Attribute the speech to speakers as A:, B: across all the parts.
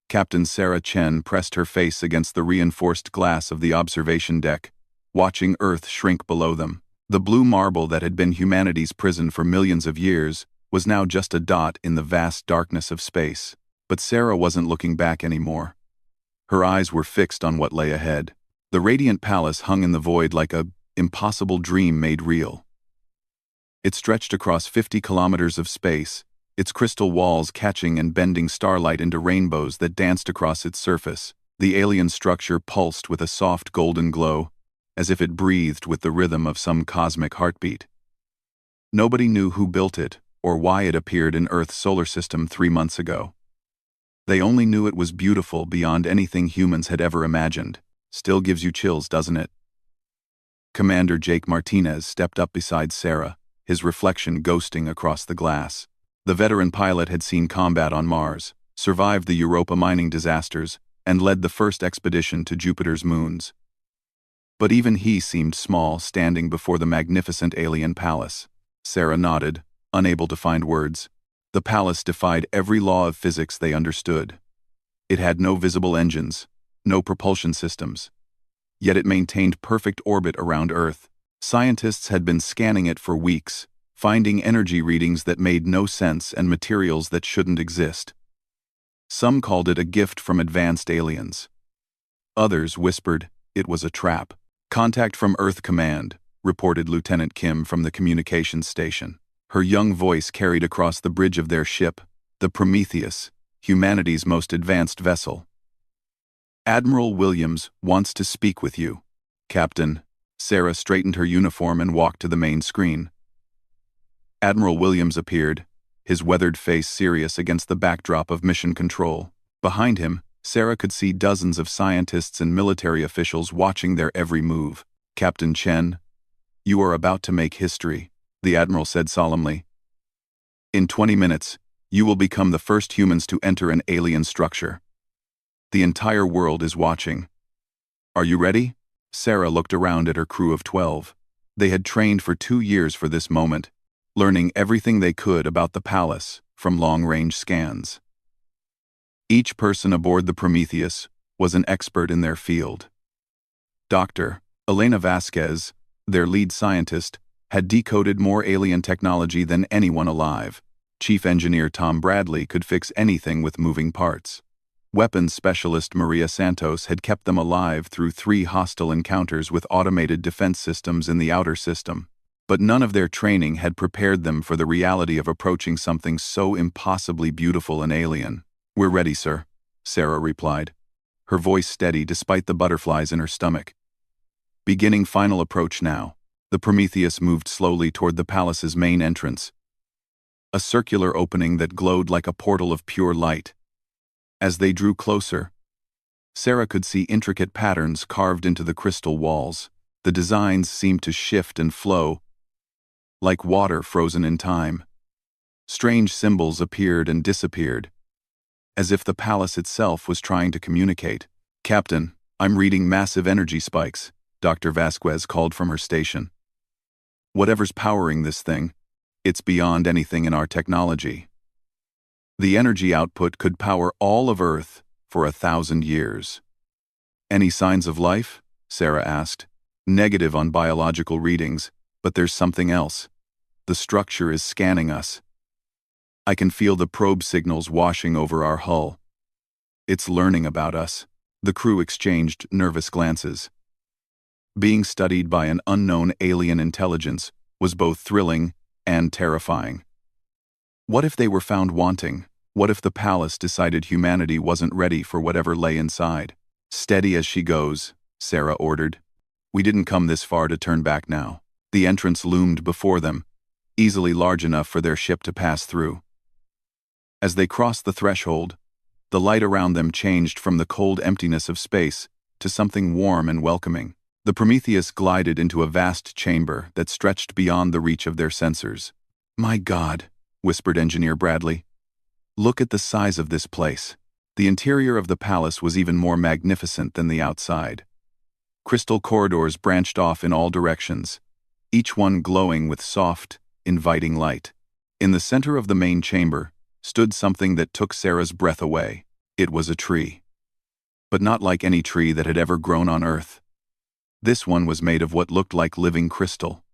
A: Captain Sarah Chen pressed her face against the reinforced glass of the observation deck, watching Earth shrink below them. The blue marble that had been humanity's prison for millions of years was now just a dot in the vast darkness of space. But Sarah wasn't looking back anymore. Her eyes were fixed on what lay ahead. The radiant palace hung in the void like a impossible dream made real. It stretched across 50 kilometers of space, its crystal walls catching and bending starlight into rainbows that danced across its surface. The alien structure pulsed with a soft golden glow, as if it breathed with the rhythm of some cosmic heartbeat. Nobody knew who built it or why it appeared in Earth's solar system 3 months ago. They only knew it was beautiful beyond anything humans had ever imagined. Still gives you chills, doesn't it? Commander Jake Martinez stepped up beside Sarah, his reflection ghosting across the glass. The veteran pilot had seen combat on Mars, survived the Europa mining disasters, and led the first expedition to Jupiter's moons. But even he seemed small standing before the magnificent alien palace. Sarah nodded, unable to find words. The palace defied every law of physics they understood. It had no visible engines, no propulsion systems. Yet it maintained perfect orbit around Earth. Scientists had been scanning it for weeks, finding energy readings that made no sense and materials that shouldn't exist. Some called it a gift from advanced aliens. Others whispered it was a trap. "Contact from Earth Command," reported Lieutenant Kim from the communications station. Her young voice carried across the bridge of their ship, the Prometheus, humanity's most advanced vessel. "Admiral Williams wants to speak with you, Captain." Sarah straightened her uniform and walked to the main screen. Admiral Williams appeared, his weathered face serious against the backdrop of mission control. Behind him, Sarah could see dozens of scientists and military officials watching their every move. "Captain Chen, you are about to make history," the Admiral said solemnly. "In 20 minutes, you will become the first humans to enter an alien structure. The entire world is watching. Are you ready?" Sarah looked around at her crew of 12. They had trained for 2 years for this moment, learning everything they could about the palace from long-range scans. Each person aboard the Prometheus was an expert in their field. Dr. Elena Vasquez, their lead scientist, had decoded more alien technology than anyone alive. Chief Engineer Tom Bradley could fix anything with moving parts. Weapons specialist Maria Santos had kept them alive through 3 hostile encounters with automated defense systems in the outer system. But none of their training had prepared them for the reality of approaching something so impossibly beautiful and alien. "We're ready, sir," Sarah replied, her voice steady despite the butterflies in her stomach. Beginning final approach now. The Prometheus moved slowly toward the palace's main entrance, a circular opening that glowed like a portal of pure light. As they drew closer, Sarah could see intricate patterns carved into the crystal walls. The designs seemed to shift and flow, like water frozen in time. Strange symbols appeared and disappeared, as if the palace itself was trying to communicate. "Captain, I'm reading massive energy spikes," Dr. Vasquez called from her station. "Whatever's powering this thing, it's beyond anything in our technology. The energy output could power all of Earth for 1,000 years. "Any signs of life?" Sarah asked. "Negative on biological readings, but there's something else. The structure is scanning us. I can feel the probe signals washing over our hull. It's learning about us." The crew exchanged nervous glances. Being studied by an unknown alien intelligence was both thrilling and terrifying. What if they were found wanting? What if the palace decided humanity wasn't ready for whatever lay inside? "Steady as she goes," Sarah ordered. "We didn't come this far to turn back now." The entrance loomed before them, easily large enough for their ship to pass through. As they crossed the threshold, the light around them changed from the cold emptiness of space to something warm and welcoming. The Prometheus glided into a vast chamber that stretched beyond the reach of their sensors. "My God," whispered Engineer Bradley. "Look at the size of this place." The interior of the palace was even more magnificent than the outside. Crystal corridors branched off in all directions, each one glowing with soft, inviting light. In the center of the main chamber stood something that took Sarah's breath away. It was a tree. But not like any tree that had ever grown on Earth. This one was made of what looked like living crystal,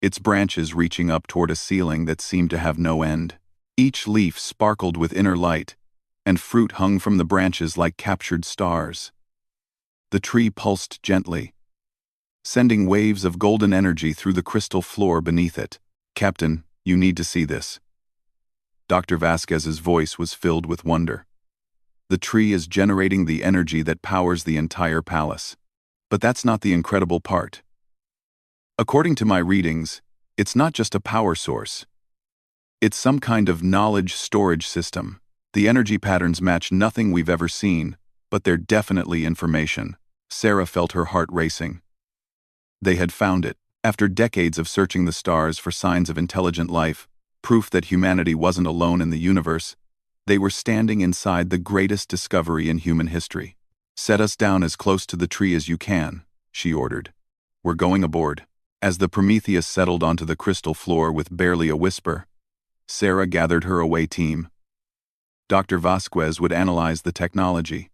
A: its branches reaching up toward a ceiling that seemed to have no end. Each leaf sparkled with inner light, and fruit hung from the branches like captured stars. The tree pulsed gently, sending waves of golden energy through the crystal floor beneath it. "Captain, you need to see this." Dr. Vasquez's voice was filled with wonder. "The tree is generating the energy that powers the entire palace. But that's not the incredible part. According to my readings, it's not just a power source. It's some kind of knowledge storage system. The energy patterns match nothing we've ever seen, but they're definitely information." Sarah felt her heart racing. They had found it. After decades of searching the stars for signs of intelligent life, proof that humanity wasn't alone in the universe, they were standing inside the greatest discovery in human history. "Set us down as close to the tree as you can," she ordered. "We're going aboard." As the Prometheus settled onto the crystal floor with barely a whisper, Sarah gathered her away team. Dr. Vasquez would analyze the technology.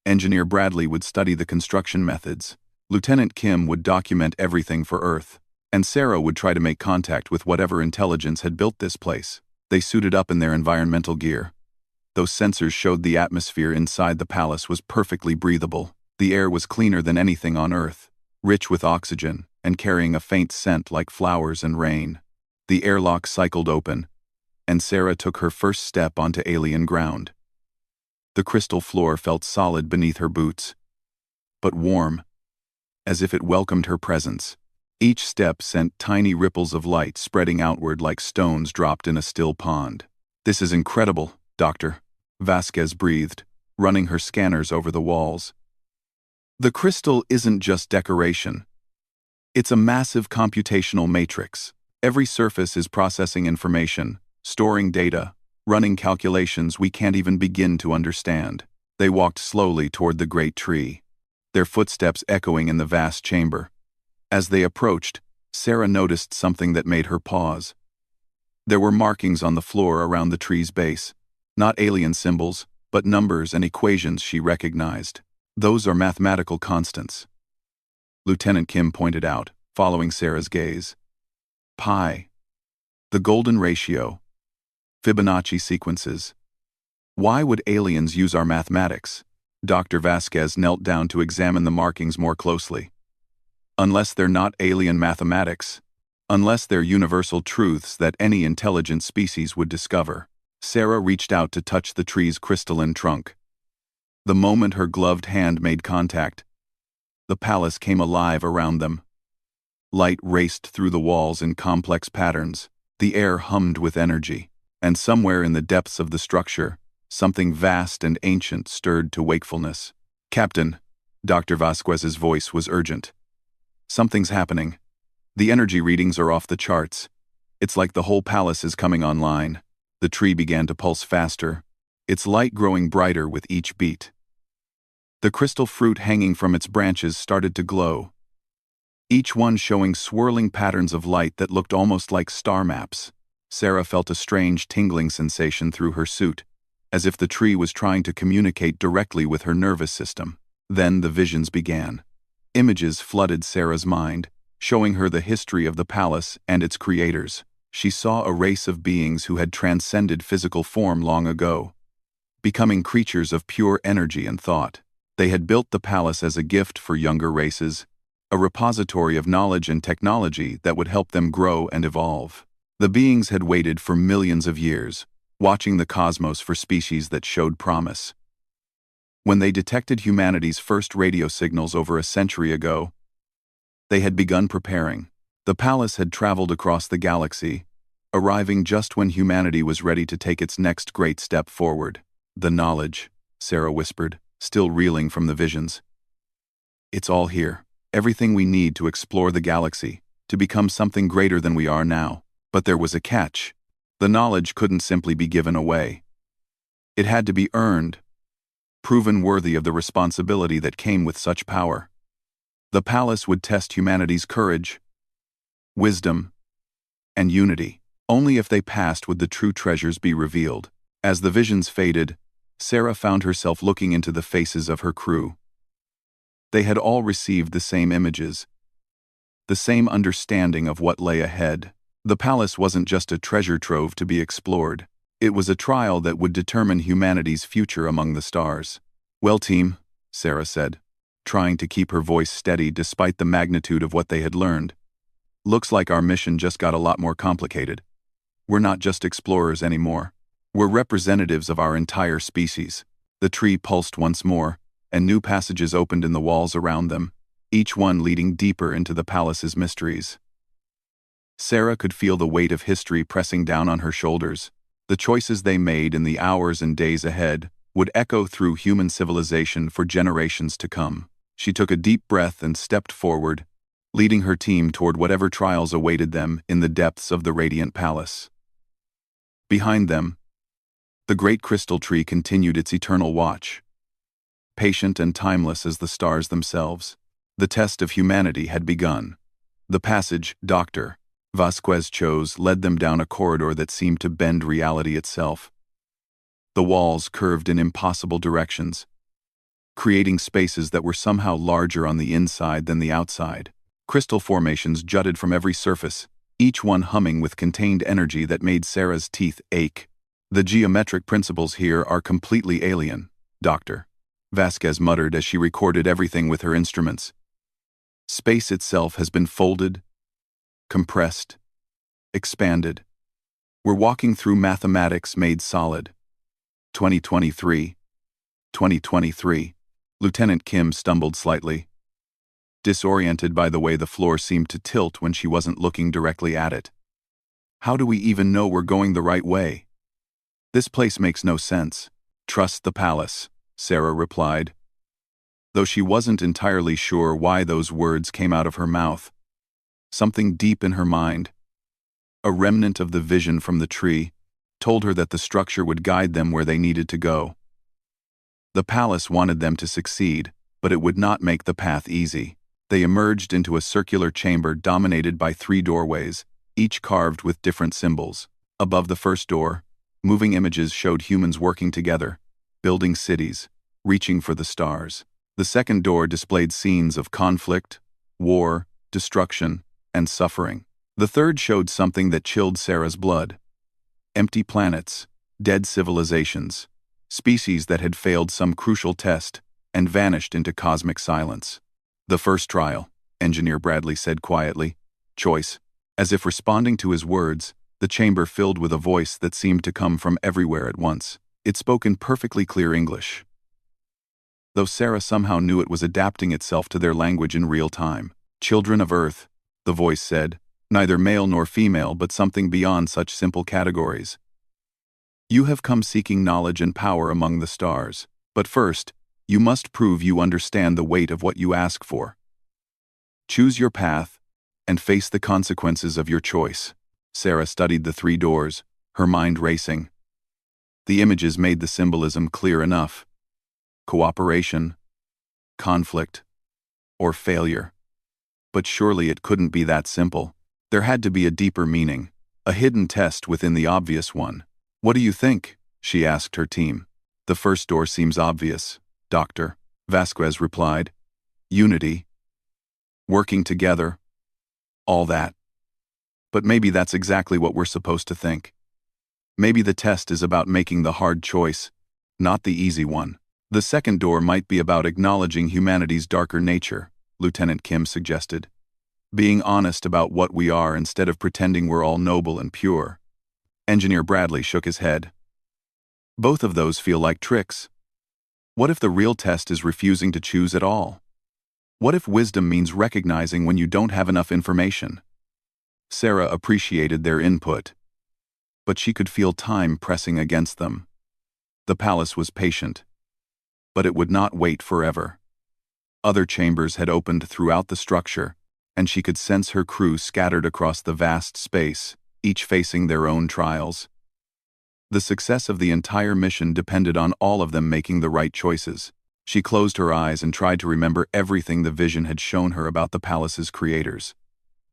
A: Engineer Bradley would study the construction methods. Lieutenant Kim would document everything for Earth. And Sarah would try to make contact with whatever intelligence had built this place. They suited up in their environmental gear. Those sensors showed the atmosphere inside the palace was perfectly breathable. The air was cleaner than anything on Earth, rich with oxygen, and carrying a faint scent like flowers and rain. The airlock cycled open, and Sarah took her first step onto alien ground. The crystal floor felt solid beneath her boots, but warm, as if it welcomed her presence. Each step sent tiny ripples of light spreading outward like stones dropped in a still pond. "This is incredible, Doctor," Vasquez breathed, running her scanners over the walls. "The crystal isn't just decoration. It's a massive computational matrix. Every surface is processing information, storing data, running calculations we can't even begin to understand." They walked slowly toward the great tree, their footsteps echoing in the vast chamber. As they approached, Sarah noticed something that made her pause. There were markings on the floor around the tree's base, not alien symbols, but numbers and equations she recognized. "Those are mathematical constants," Lieutenant Kim pointed out, following Sarah's gaze. "Pi, the golden ratio, Fibonacci sequences. Why would aliens use our mathematics?" Dr. Vasquez knelt down to examine the markings more closely. "Unless they're not alien mathematics, unless they're universal truths that any intelligent species would discover." Sarah reached out to touch the tree's crystalline trunk. The moment her gloved hand made contact, the palace came alive around them. Light raced through the walls in complex patterns, the air hummed with energy, and somewhere in the depths of the structure, something vast and ancient stirred to wakefulness. "Captain," Dr. Vasquez's voice was urgent. "Something's happening. The energy readings are off the charts. It's like the whole palace is coming online." The tree began to pulse faster, its light growing brighter with each beat. The crystal fruit hanging from its branches started to glow, each one showing swirling patterns of light that looked almost like star maps. Sarah felt a strange tingling sensation through her suit, as if the tree was trying to communicate directly with her nervous system. Then the visions began. Images flooded Sarah's mind, showing her the history of the palace and its creators. She saw a race of beings who had transcended physical form long ago, becoming creatures of pure energy and thought. They had built the palace as a gift for younger races, a repository of knowledge and technology that would help them grow and evolve. The beings had waited for millions of years, watching the cosmos for species that showed promise. When they detected humanity's first radio signals over a century ago, they had begun preparing. The palace had traveled across the galaxy, arriving just when humanity was ready to take its next great step forward. "The knowledge," Sarah whispered, still reeling from the visions. "It's all here. Everything we need to explore the galaxy, to become something greater than we are now." But there was a catch. The knowledge couldn't simply be given away. It had to be earned, proven worthy of the responsibility that came with such power. The palace would test humanity's courage, wisdom, and unity. Only if they passed would the true treasures be revealed. As the visions faded, Sarah found herself looking into the faces of her crew. They had all received the same images, the same understanding of what lay ahead. The palace wasn't just a treasure trove to be explored. It was a trial that would determine humanity's future among the stars. "Well, team," Sarah said, trying to keep her voice steady despite the magnitude of what they had learned. "Looks like our mission just got a lot more complicated. We're not just explorers anymore. We're representatives of our entire species." The tree pulsed once more, and new passages opened in the walls around them, each one leading deeper into the palace's mysteries. Sarah could feel the weight of history pressing down on her shoulders. The choices they made in the hours and days ahead would echo through human civilization for generations to come. She took a deep breath and stepped forward, leading her team toward whatever trials awaited them in the depths of the radiant palace. Behind them, the great crystal tree continued its eternal watch. Patient and timeless as the stars themselves, the test of humanity had begun. The passage Dr. Vasquez chose led them down a corridor that seemed to bend reality itself. The walls curved in impossible directions, creating spaces that were somehow larger on the inside than the outside. Crystal formations jutted from every surface, each one humming with contained energy that made Sarah's teeth ache. "The geometric principles here are completely alien," Dr. Vasquez muttered as she recorded everything with her instruments. "Space itself has been folded, compressed, expanded. We're walking through mathematics made solid." 2023. Lieutenant Kim stumbled slightly, disoriented by the way the floor seemed to tilt when she wasn't looking directly at it. "How do we even know we're going the right way? This place makes no sense." "Trust the palace," Sarah replied, though she wasn't entirely sure why those words came out of her mouth. Something deep in her mind, a remnant of the vision from the tree, told her that the structure would guide them where they needed to go. The palace wanted them to succeed, but it would not make the path easy. They emerged into a circular chamber dominated by 3 doorways, each carved with different symbols. Above the first door, moving images showed humans working together, building cities, reaching for the stars. The second door displayed scenes of conflict, war, destruction, and suffering. The third showed something that chilled Sarah's blood. Empty planets, dead civilizations, species that had failed some crucial test and vanished into cosmic silence. "The first trial," Engineer Bradley said quietly. "Choice." As if responding to his words, the chamber filled with a voice that seemed to come from everywhere at once. It spoke in perfectly clear English, though Sarah somehow knew it was adapting itself to their language in real time. "Children of Earth," the voice said, neither male nor female but something beyond such simple categories. "You have come seeking knowledge and power among the stars, but first, you must prove you understand the weight of what you ask for. Choose your path, and face the consequences of your choice." Sarah studied the 3 doors, her mind racing. The images made the symbolism clear enough. Cooperation, conflict, or failure. But surely it couldn't be that simple. There had to be a deeper meaning, a hidden test within the obvious one. "What do you think?" she asked her team. "The first door seems obvious," Dr. Vasquez replied. "Unity, working together, all that. But maybe that's exactly what we're supposed to think. Maybe the test is about making the hard choice, not the easy one." "The second door might be about acknowledging humanity's darker nature," Lieutenant Kim suggested. "Being honest about what we are instead of pretending we're all noble and pure." Engineer Bradley shook his head. "Both of those feel like tricks. What if the real test is refusing to choose at all? What if wisdom means recognizing when you don't have enough information?" Sarah appreciated their input, but she could feel time pressing against them. The palace was patient, but it would not wait forever. Other chambers had opened throughout the structure, and she could sense her crew scattered across the vast space, each facing their own trials. The success of the entire mission depended on all of them making the right choices. She closed her eyes and tried to remember everything the vision had shown her about the palace's creators.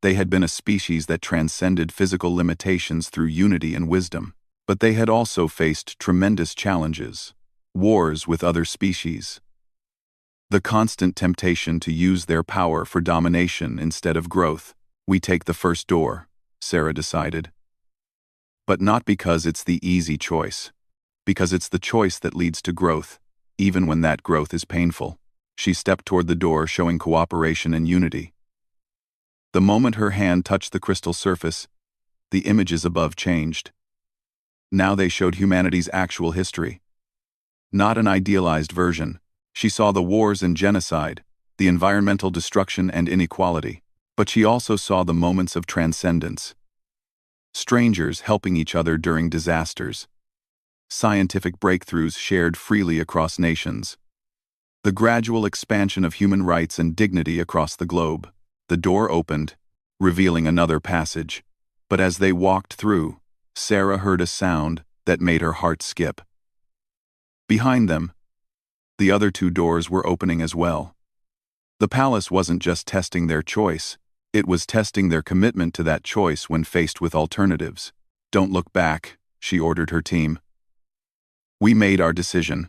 A: They had been a species that transcended physical limitations through unity and wisdom. But they had also faced tremendous challenges. Wars with other species. The constant temptation to use their power for domination instead of growth. We take the first door, Sarah decided. But not because it's the easy choice. Because it's the choice that leads to growth, even when that growth is painful. She stepped toward the door, showing cooperation and unity. The moment her hand touched the crystal surface, the images above changed. Now they showed humanity's actual history. Not an idealized version. She saw the wars and genocide, the environmental destruction and inequality. But she also saw the moments of transcendence. Strangers helping each other during disasters. Scientific breakthroughs shared freely across nations. The gradual expansion of human rights and dignity across the globe. The door opened, revealing another passage. But as they walked through, Sarah heard a sound that made her heart skip. Behind them, the other two doors were opening as well. The palace wasn't just testing their choice, it was testing their commitment to that choice when faced with alternatives. Don't look back, she ordered her team. We made our decision.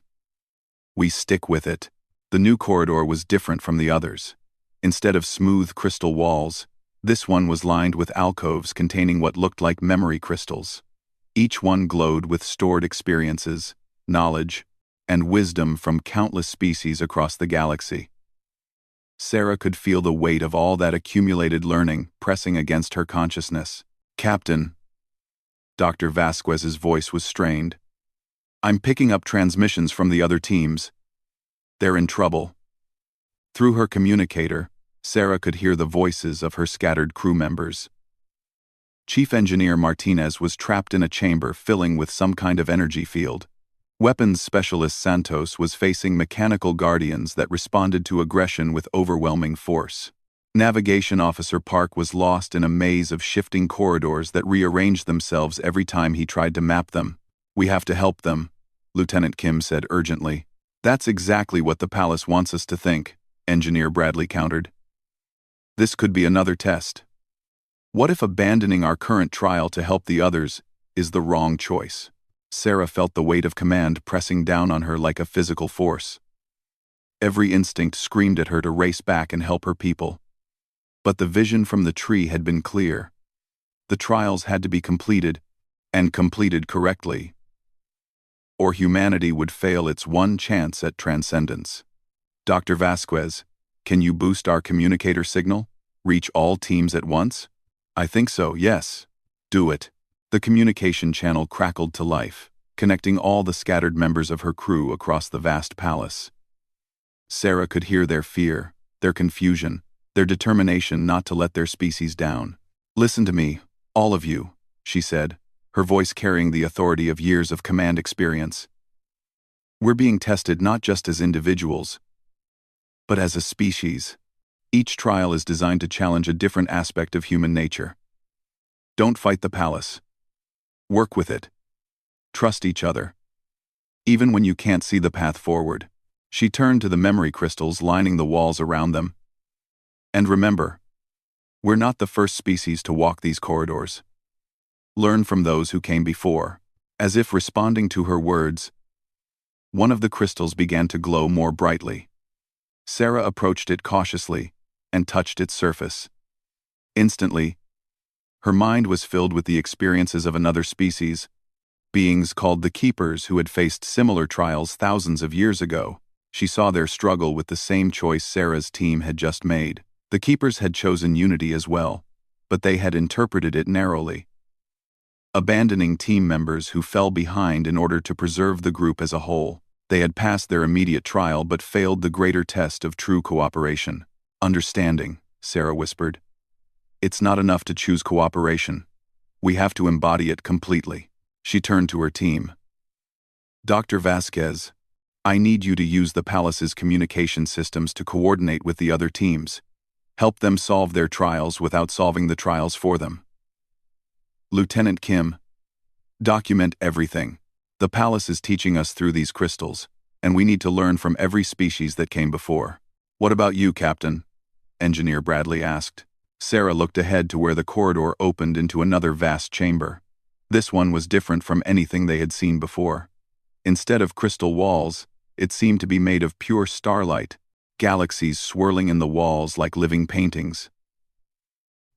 A: We stick with it. The new corridor was different from the others. Instead of smooth crystal walls, this one was lined with alcoves containing what looked like memory crystals. Each one glowed with stored experiences, knowledge, and wisdom from countless species across the galaxy. Sarah could feel the weight of all that accumulated learning pressing against her consciousness. Captain. Dr. Vasquez's voice was strained. I'm picking up transmissions from the other teams. They're in trouble. Through her communicator, Sarah could hear the voices of her scattered crew members. Chief Engineer Martinez was trapped in a chamber filling with some kind of energy field. Weapons Specialist Santos was facing mechanical guardians that responded to aggression with overwhelming force. Navigation Officer Park was lost in a maze of shifting corridors that rearranged themselves every time he tried to map them. We have to help them, Lieutenant Kim said urgently. That's exactly what the palace wants us to think, Engineer Bradley countered. This could be another test. What if abandoning our current trial to help the others is the wrong choice? Sarah felt the weight of command pressing down on her like a physical force. Every instinct screamed at her to race back and help her people. But the vision from the tree had been clear. The trials had to be completed, and completed correctly, or humanity would fail its one chance at transcendence. Dr. Vasquez, can you boost our communicator signal? Reach all teams at once? I think so, yes. Do it. The communication channel crackled to life, connecting all the scattered members of her crew across the vast palace. Sarah could hear their fear, their confusion, their determination not to let their species down. Listen to me, all of you, she said, her voice carrying the authority of years of command experience. We're being tested not just as individuals, but as a species. Each trial is designed to challenge a different aspect of human nature. Don't fight the palace. Work with it. Trust each other. Even when you can't see the path forward. She turned to the memory crystals lining the walls around them. And remember, we're not the first species to walk these corridors. Learn from those who came before. As if responding to her words, one of the crystals began to glow more brightly. Sarah approached it cautiously and touched its surface. Instantly, her mind was filled with the experiences of another species, beings called the Keepers who had faced similar trials thousands of years ago. She saw their struggle with the same choice Sarah's team had just made. The Keepers had chosen unity as well, but they had interpreted it narrowly, abandoning team members who fell behind in order to preserve the group as a whole. They had passed their immediate trial but failed the greater test of true cooperation. Understanding, Sarah whispered. It's not enough to choose cooperation. We have to embody it completely. She turned to her team. Dr. Vasquez, I need you to use the palace's communication systems to coordinate with the other teams. Help them solve their trials without solving the trials for them. Lieutenant Kim, document everything. The palace is teaching us through these crystals, and we need to learn from every species that came before. What about you, Captain? Engineer Bradley asked. Sarah looked ahead to where the corridor opened into another vast chamber. This one was different from anything they had seen before. Instead of crystal walls, it seemed to be made of pure starlight, galaxies swirling in the walls like living paintings.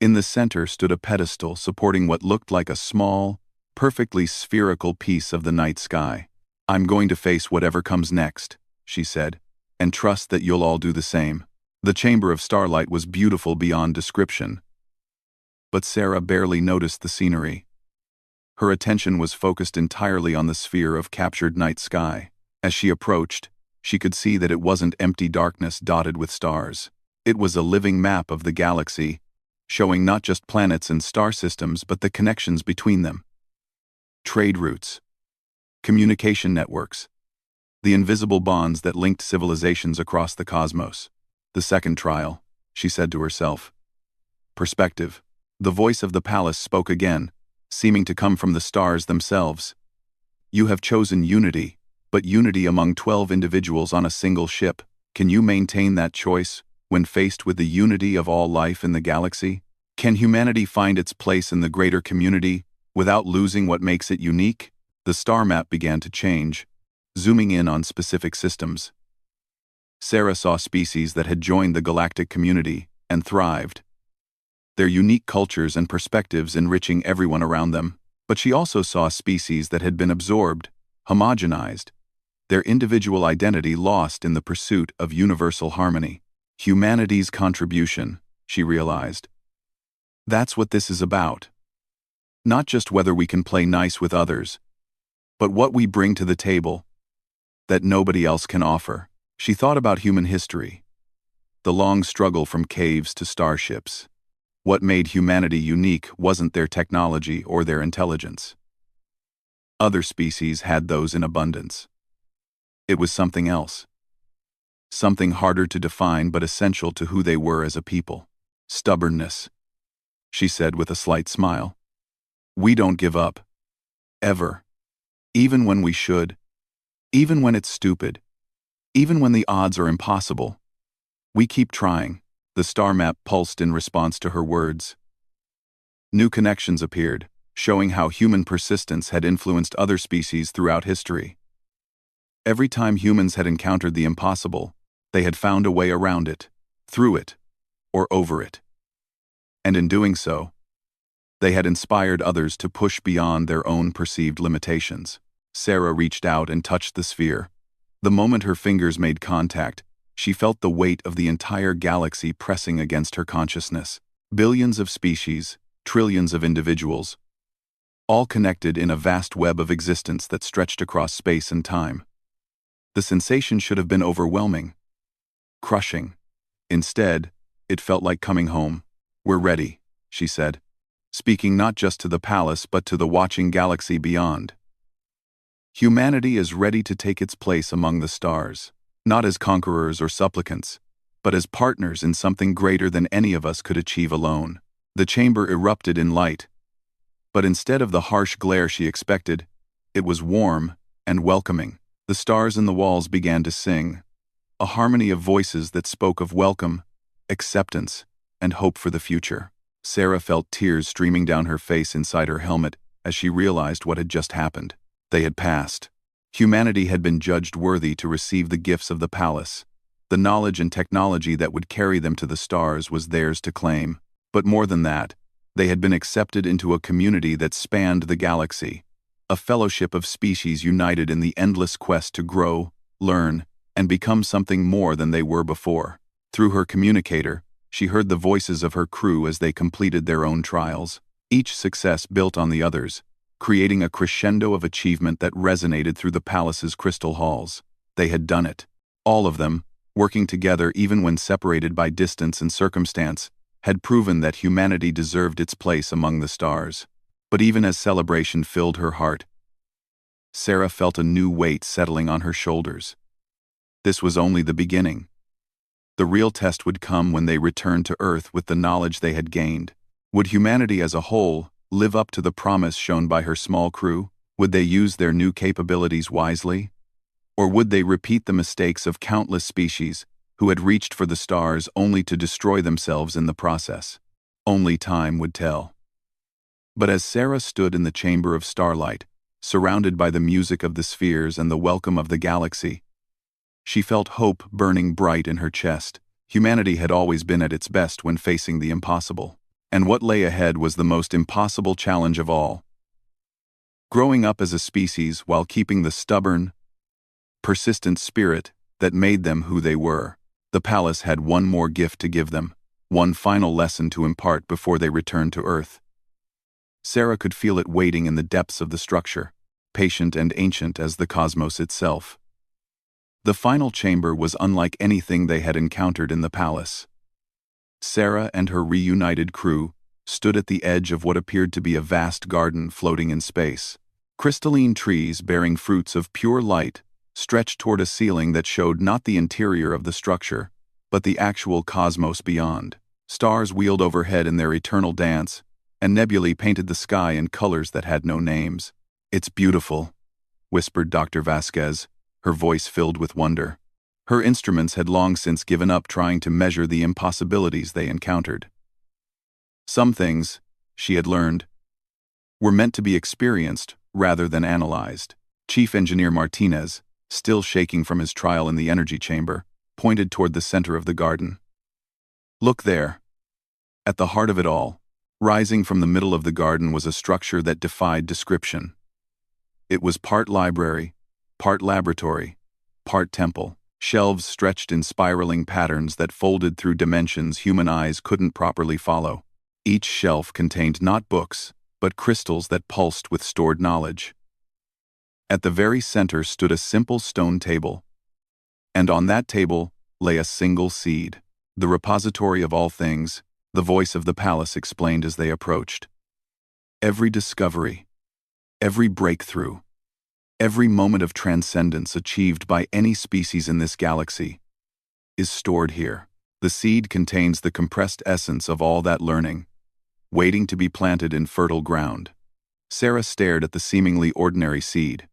A: In the center stood a pedestal supporting what looked like a small, perfectly spherical piece of the night sky. "I'm going to face whatever comes next," she said, "and trust that you'll all do the same." The chamber of starlight was beautiful beyond description, but Sarah barely noticed the scenery. Her attention was focused entirely on the sphere of captured night sky. As she approached, she could see that it wasn't empty darkness dotted with stars. It was a living map of the galaxy, showing not just planets and star systems but the connections between them. Trade routes, communication networks, the invisible bonds that linked civilizations across the cosmos. "The second trial," she said to herself. "Perspective." The voice of the palace spoke again, seeming to come from the stars themselves. "You have chosen unity, but unity among 12 individuals on a single ship. Can you maintain that choice when faced with the unity of all life in the galaxy? Can humanity find its place in the greater community without losing what makes it unique?" The star map began to change, zooming in on specific systems. Sarah saw species that had joined the galactic community and thrived, their unique cultures and perspectives enriching everyone around them. But she also saw species that had been absorbed, homogenized, their individual identity lost in the pursuit of universal harmony. Humanity's contribution, she realized. That's what this is about. Not just whether we can play nice with others, but what we bring to the table that nobody else can offer. She thought about human history, the long struggle from caves to starships. What made humanity unique wasn't their technology or their intelligence. Other species had those in abundance. It was something else. Something harder to define but essential to who they were as a people. Stubbornness, she said with a slight smile. We don't give up. Ever. Even when we should. Even when it's stupid. Even when the odds are impossible. We keep trying. The star map pulsed in response to her words. New connections appeared, showing how human persistence had influenced other species throughout history. Every time humans had encountered the impossible, they had found a way around it, through it, or over it. And in doing so, they had inspired others to push beyond their own perceived limitations. Sarah reached out and touched the sphere. The moment her fingers made contact, she felt the weight of the entire galaxy pressing against her consciousness. Billions of species, trillions of individuals, all connected in a vast web of existence that stretched across space and time. The sensation should have been overwhelming, crushing. Instead, it felt like coming home. We're ready, she said, speaking not just to the palace but to the watching galaxy beyond. Humanity is ready to take its place among the stars, not as conquerors or supplicants, but as partners in something greater than any of us could achieve alone. The chamber erupted in light, but instead of the harsh glare she expected, it was warm and welcoming. The stars in the walls began to sing, a harmony of voices that spoke of welcome, acceptance, and hope for the future. Sarah felt tears streaming down her face inside her helmet as she realized what had just happened. They had passed. Humanity had been judged worthy to receive the gifts of the palace. The knowledge and technology that would carry them to the stars was theirs to claim. But more than that, they had been accepted into a community that spanned the galaxy, a fellowship of species united in the endless quest to grow, learn, and become something more than they were before. Through her communicator, she heard the voices of her crew as they completed their own trials. Each success built on the others, creating a crescendo of achievement that resonated through the palace's crystal halls. They had done it. All of them, working together even when separated by distance and circumstance, had proven that humanity deserved its place among the stars. But even as celebration filled her heart, Sarah felt a new weight settling on her shoulders. This was only the beginning. The real test would come when they returned to Earth with the knowledge they had gained. Would humanity as a whole live up to the promise shown by her small crew? Would they use their new capabilities wisely? Or would they repeat the mistakes of countless species who had reached for the stars only to destroy themselves in the process? Only time would tell. But as Sarah stood in the chamber of starlight, surrounded by the music of the spheres and the welcome of the galaxy. She felt hope burning bright in her chest. Humanity had always been at its best when facing the impossible. And what lay ahead was the most impossible challenge of all. Growing up as a species while keeping the stubborn, persistent spirit that made them who they were, the palace had one more gift to give them, one final lesson to impart before they returned to Earth. Sarah could feel it waiting in the depths of the structure, patient and ancient as the cosmos itself. The final chamber was unlike anything they had encountered in the palace. Sarah and her reunited crew stood at the edge of what appeared to be a vast garden floating in space. Crystalline trees bearing fruits of pure light stretched toward a ceiling that showed not the interior of the structure, but the actual cosmos beyond. Stars wheeled overhead in their eternal dance, and nebulae painted the sky in colors that had no names. "It's beautiful," whispered Dr. Vasquez, her voice filled with wonder. Her instruments had long since given up trying to measure the impossibilities they encountered. Some things, she had learned, were meant to be experienced rather than analyzed. Chief Engineer Martinez, still shaking from his trial in the energy chamber, pointed toward the center of the garden. "Look there." At the heart of it all, rising from the middle of the garden, was a structure that defied description. It was part library, part laboratory, part temple. Shelves stretched in spiraling patterns that folded through dimensions human eyes couldn't properly follow. Each shelf contained not books, but crystals that pulsed with stored knowledge. At the very center stood a simple stone table, and on that table lay a single seed. "The repository of all things," the voice of the palace explained as they approached. "Every discovery, every breakthrough, every moment of transcendence achieved by any species in this galaxy is stored here. The seed contains the compressed essence of all that learning, waiting to be planted in fertile ground." Sarah stared at the seemingly ordinary seed.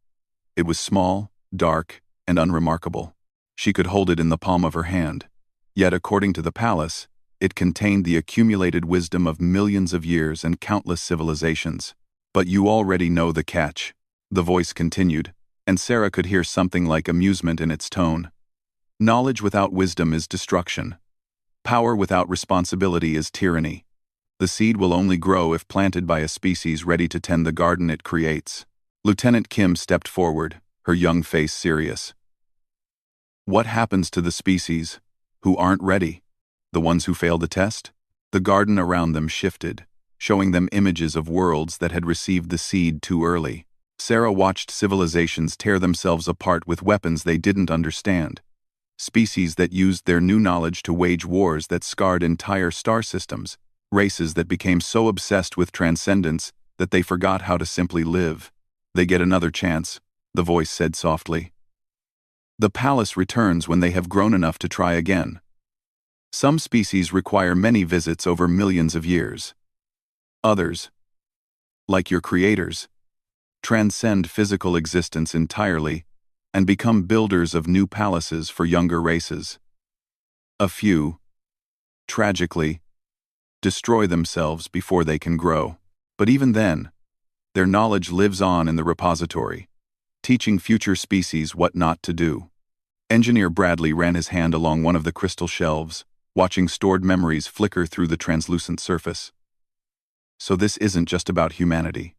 A: It was small, dark, and unremarkable. She could hold it in the palm of her hand. Yet, according to the palace, it contained the accumulated wisdom of millions of years and countless civilizations. "But you already know the catch," the voice continued, and Sarah could hear something like amusement in its tone. "Knowledge without wisdom is destruction. Power without responsibility is tyranny. The seed will only grow if planted by a species ready to tend the garden it creates." Lieutenant Kim stepped forward, her young face serious. "What happens to the species who aren't ready? The ones who fail the test?" The garden around them shifted, showing them images of worlds that had received the seed too early. Sarah watched civilizations tear themselves apart with weapons they didn't understand. Species that used their new knowledge to wage wars that scarred entire star systems. Races that became so obsessed with transcendence that they forgot how to simply live. "They get another chance," the voice said softly. "The palace returns when they have grown enough to try again. Some species require many visits over millions of years. Others, like your creators, transcend physical existence entirely and become builders of new palaces for younger races. A few, tragically, destroy themselves before they can grow. But even then, their knowledge lives on in the repository, teaching future species what not to do." Engineer Bradley ran his hand along one of the crystal shelves, watching stored memories flicker through the translucent surface. "So this isn't just about humanity.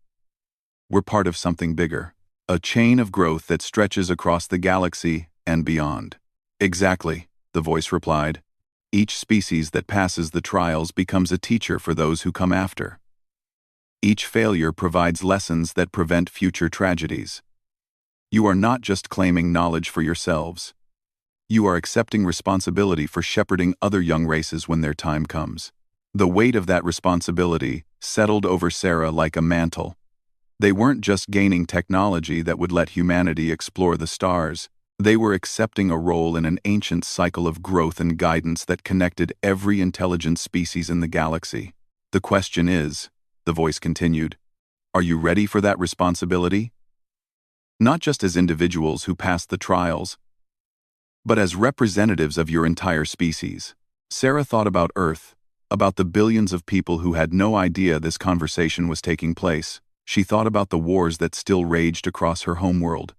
A: We're part of something bigger, a chain of growth that stretches across the galaxy and beyond." "Exactly," the voice replied. "Each species that passes the trials becomes a teacher for those who come after. Each failure provides lessons that prevent future tragedies. You are not just claiming knowledge for yourselves. You are accepting responsibility for shepherding other young races when their time comes." The weight of that responsibility settled over Sarah like a mantle. They weren't just gaining technology that would let humanity explore the stars. They were accepting a role in an ancient cycle of growth and guidance that connected every intelligent species in the galaxy. "The question is," the voice continued, "are you ready for that responsibility? Not just as individuals who passed the trials, but as representatives of your entire species." Sarah thought about Earth, about the billions of people who had no idea this conversation was taking place. She thought about the wars that still raged across her homeworld,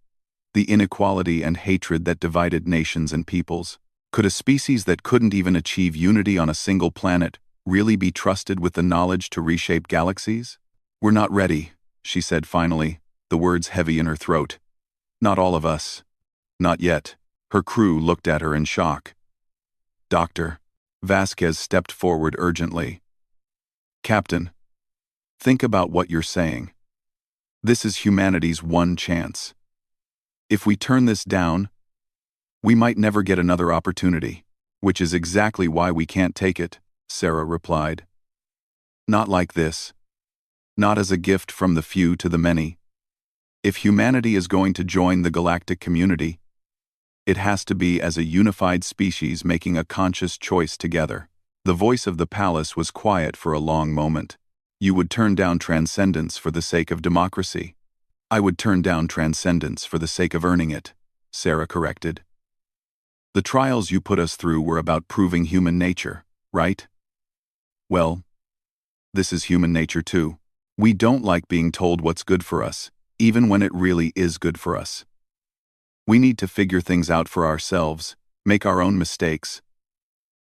A: the inequality and hatred that divided nations and peoples. Could a species that couldn't even achieve unity on a single planet really be trusted with the knowledge to reshape galaxies? "We're not ready," she said finally, the words heavy in her throat. "Not all of us. Not yet." Her crew looked at her in shock. "Doctor." Vasquez stepped forward urgently. "Captain, think about what you're saying. This is humanity's one chance. If we turn this down, we might never get another opportunity." "Which is exactly why we can't take it," Sarah replied. "Not like this. Not as a gift from the few to the many. If humanity is going to join the galactic community, it has to be as a unified species making a conscious choice together." The voice of the palace was quiet for a long moment. "You would turn down transcendence for the sake of democracy." "I would turn down transcendence for the sake of earning it," Sarah corrected. "The trials you put us through were about proving human nature, right? Well, this is human nature too. We don't like being told what's good for us, even when it really is good for us. We need to figure things out for ourselves, make our own mistakes,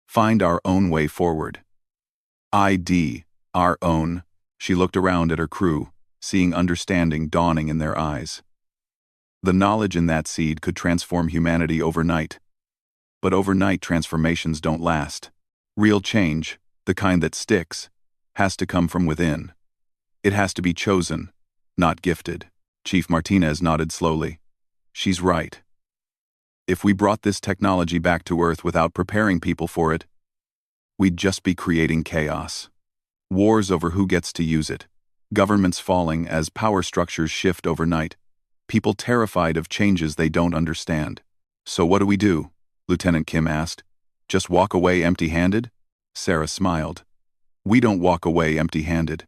A: find our own way forward." Our own. She looked around at her crew, seeing understanding dawning in their eyes. The knowledge in that seed could transform humanity overnight. But overnight transformations don't last. Real change, the kind that sticks, has to come from within. It has to be chosen, not gifted. Chief Martinez nodded slowly. "She's right. If we brought this technology back to Earth without preparing people for it, we'd just be creating chaos. Wars over who gets to use it, governments falling as power structures shift overnight, people terrified of changes they don't understand." "So what do we do?" Lieutenant Kim asked. "Just walk away empty-handed?" Sarah smiled. "We don't walk away empty-handed.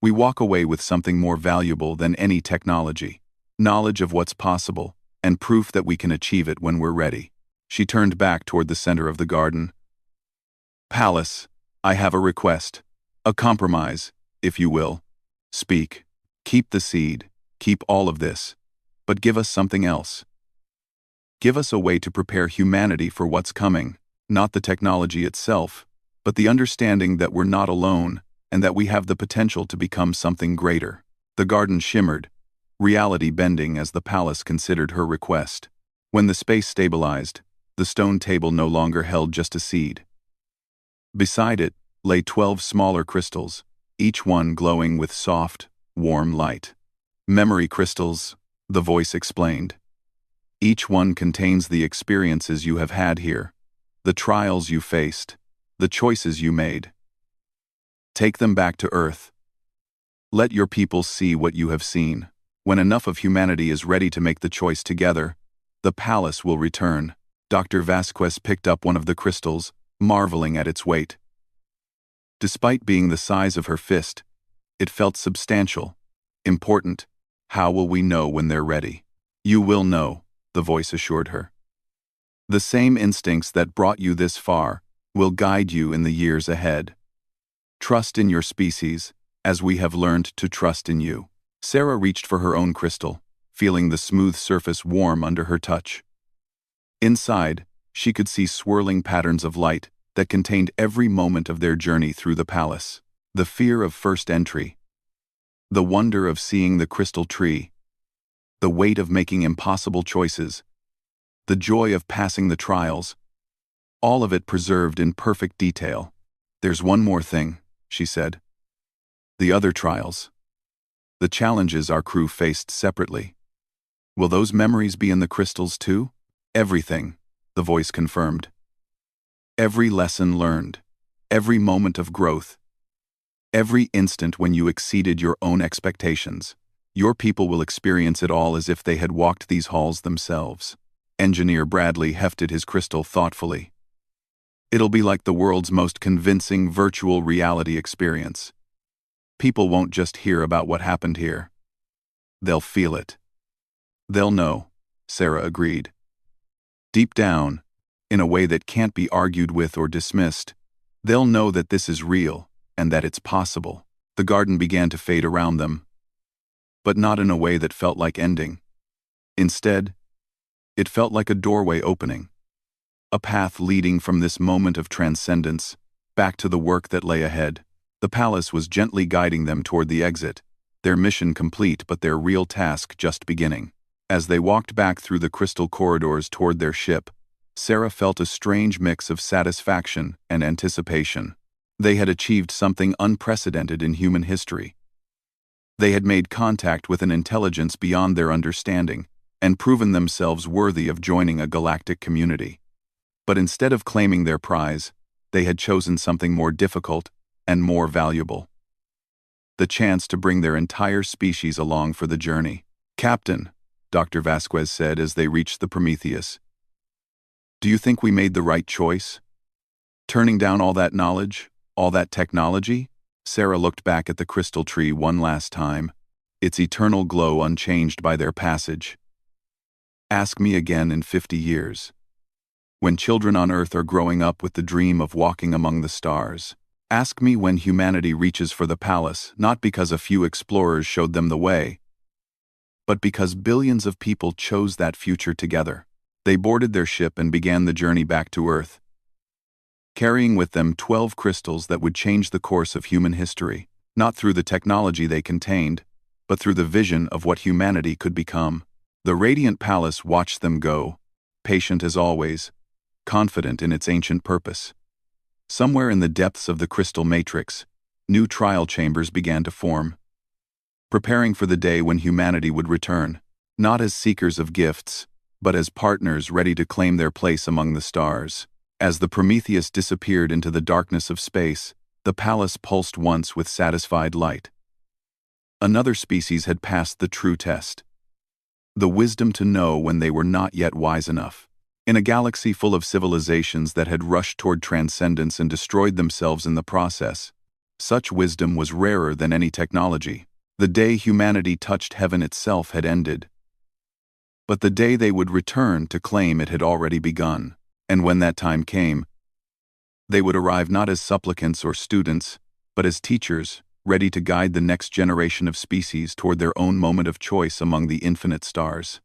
A: We walk away with something more valuable than any technology: knowledge of what's possible, and proof that we can achieve it when we're ready." She turned back toward the center of the garden. "Palace, I have a request. A compromise, if you will. Speak. Keep the seed, keep all of this, but give us something else. Give us a way to prepare humanity for what's coming, not the technology itself, but the understanding that we're not alone and that we have the potential to become something greater." The garden shimmered, reality bending as the palace considered her request. When the space stabilized, the stone table no longer held just a seed. Beside it lay 12 smaller crystals, each one glowing with soft, warm light. "Memory crystals," the voice explained. "Each one contains the experiences you have had here, the trials you faced, the choices you made. Take them back to Earth. Let your people see what you have seen. When enough of humanity is ready to make the choice together, the palace will return." Dr. Vasquez picked up one of the crystals, marveling at its weight. Despite being the size of her fist, it felt substantial, important. "How will we know when they're ready?" "You will know," the voice assured her. "The same instincts that brought you this far will guide you in the years ahead. Trust in your species, as we have learned to trust in you." Sarah reached for her own crystal, feeling the smooth surface warm under her touch. Inside, she could see swirling patterns of light that contained every moment of their journey through the palace. The fear of first entry, the wonder of seeing the crystal tree, the weight of making impossible choices, the joy of passing the trials, all of it preserved in perfect detail. "There's one more thing," she said. "The other trials. The challenges our crew faced separately. Will those memories be in the crystals too?" "Everything," the voice confirmed. "Every lesson learned, every moment of growth, every instant when you exceeded your own expectations. Your people will experience it all as if they had walked these halls themselves." Engineer Bradley hefted his crystal thoughtfully. "It'll be like the world's most convincing virtual reality experience. People won't just hear about what happened here. They'll feel it. They'll know," Sarah agreed. "Deep down, in a way that can't be argued with or dismissed, they'll know that this is real and that it's possible." The garden began to fade around them. but not in a way that felt like ending. Instead, it felt like a doorway opening, a path leading from this moment of transcendence back to the work that lay ahead. The palace was gently guiding them toward the exit, their mission complete but their real task just beginning. As they walked back through the crystal corridors toward their ship, Sarah felt a strange mix of satisfaction and anticipation. They had achieved something unprecedented in human history. They had made contact with an intelligence beyond their understanding and proven themselves worthy of joining a galactic community. But instead of claiming their prize, they had chosen something more difficult and more valuable: the chance to bring their entire species along for the journey. "Captain," Dr. Vasquez said as they reached the Prometheus, "do you think we made the right choice? Turning down all that knowledge, all that technology?" Sarah looked back at the crystal tree one last time, its eternal glow unchanged by their passage. "Ask me again in 50 years. When children on Earth are growing up with the dream of walking among the stars. Ask me when humanity reaches for the palace, not because a few explorers showed them the way, but because billions of people chose that future together." They boarded their ship and began the journey back to Earth, carrying with them 12 crystals that would change the course of human history, not through the technology they contained, but through the vision of what humanity could become. The radiant palace watched them go, patient as always, confident in its ancient purpose. Somewhere in the depths of the crystal matrix, new trial chambers began to form, preparing for the day when humanity would return, not as seekers of gifts, but as partners ready to claim their place among the stars. As the Prometheus disappeared into the darkness of space, the palace pulsed once with satisfied light. Another species had passed the true test: the wisdom to know when they were not yet wise enough. In a galaxy full of civilizations that had rushed toward transcendence and destroyed themselves in the process, such wisdom was rarer than any technology. The day humanity touched heaven itself had ended, but the day they would return to claim it had already begun. And when that time came, they would arrive not as supplicants or students, but as teachers, ready to guide the next generation of species toward their own moment of choice among the infinite stars.